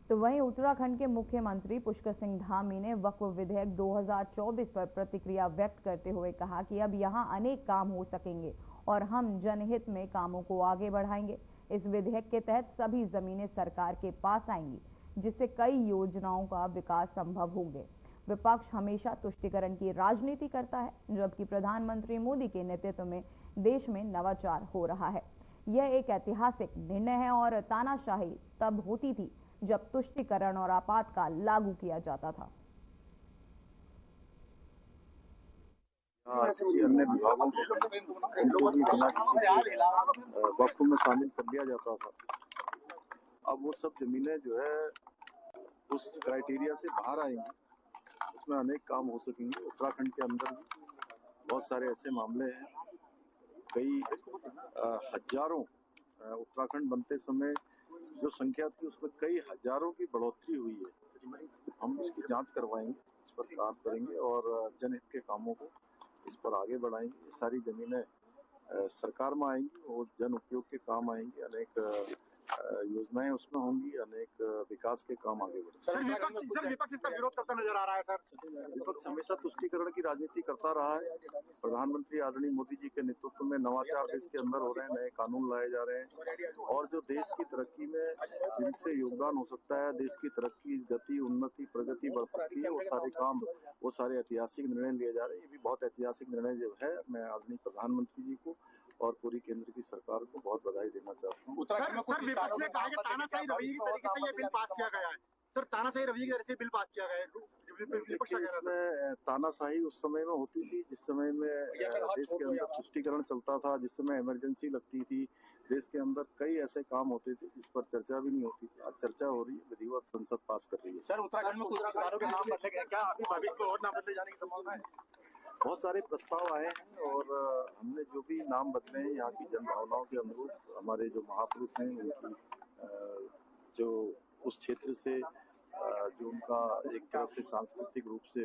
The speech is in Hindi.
तो वहीं उत्तराखंड के मुख्यमंत्री पुष्कर सिंह धामी ने वक्फ विधेयक 2024 पर प्रतिक्रिया व्यक्त करते हुए कहा कि अब यहां अनेक काम हो सकेंगे और हम जनहित में कामों को आगे बढ़ाएंगे। इस विधेयक के तहत सभी जमीनें सरकार के पास आएंगी, जिससे कई योजनाओं का विकास संभव होंगे। विपक्ष हमेशा तुष्टीकरण की राजनीति करता है, जबकि प्रधानमंत्री मोदी के नेतृत्व में देश में नवाचार हो रहा है। यह एक ऐतिहासिक निर्णय है और तानाशाही तब होती थी जब तुष्टीकरण और आपातकाल लागू किया जाता था। अन्य विभागों को भी बिना किसी वक्त में शामिल कर लिया जाता था। अब वो सब जमीनें जो है उस क्राइटेरिया से बाहर आएंगी, उसमें अनेक काम हो सकेंगे। उत्तराखंड के अंदर भी बहुत सारे ऐसे मामले हैं, कई हजारों उत्तराखंड बनते समय जो संख्या थी उसमें कई हजारों की बढ़ोतरी हुई है। हम इसकी जांच करवाएंगे, इस पर काम करेंगे और जनहित के कामों को इस पर आगे बढ़ाएंगे। ये सारी जमीनें सरकार में आएंगी और जन उपयोग के काम आएंगे, अनेक योजनाएं उसमें होंगी, अनेक विकास के काम आगे बढ़ेंगे। सर विपक्ष इसका विरोध करता नजर आ रहा है। सर विपक्ष हमेशा तुष्टीकरण की राजनीति करता रहा है। प्रधानमंत्री आदरणीय मोदी जी के नेतृत्व में नवाचार देश के अंदर हो रहे हैं, नए कानून लाए जा रहे हैं और जो देश की तरक्की में जिनसे योगदान हो सकता है, देश की तरक्की, गति, उन्नति, प्रगति बढ़ सकती है, वो सारे काम, वो सारे ऐतिहासिक निर्णय लिए जा रहे हैं। ये भी बहुत ऐतिहासिक निर्णय जो है, मैं आदरणीय प्रधानमंत्री जी को और पूरी केंद्र की सरकार को बहुत बधाई देना चाहता हूँ। सर विपक्ष ने कहा कि तानाशाही रवैये की तरीके से ये बिल पास किया गया है। सर तानाशाही रवैये की तरीके से बिल पास किया गया है। इसमें तानाशाही उस समय में होती थी जिस समय में देश के अंदर तुष्टीकरण चलता था, जिस समय इमरजेंसी लगती थी, देश के अंदर कई ऐसे काम होते थे जिस पर चर्चा भी नहीं होती थी। आज चर्चा हो रही है, विधिवत संसद पास कर रही है। सर उत्तराखंड में कुछ विस्तारों के नाम बदले गए, क्या अभी भविष्य में और नाम बदले जाने की संभावना है? बहुत सारे प्रस्ताव आए हैं और हमने जो भी नाम बदले हैं यहाँ की जनभावनाओं के अनुरूप, हमारे जो महापुरुष हैं उनकी जो उस क्षेत्र से जो उनका एक तरह से सांस्कृतिक रूप से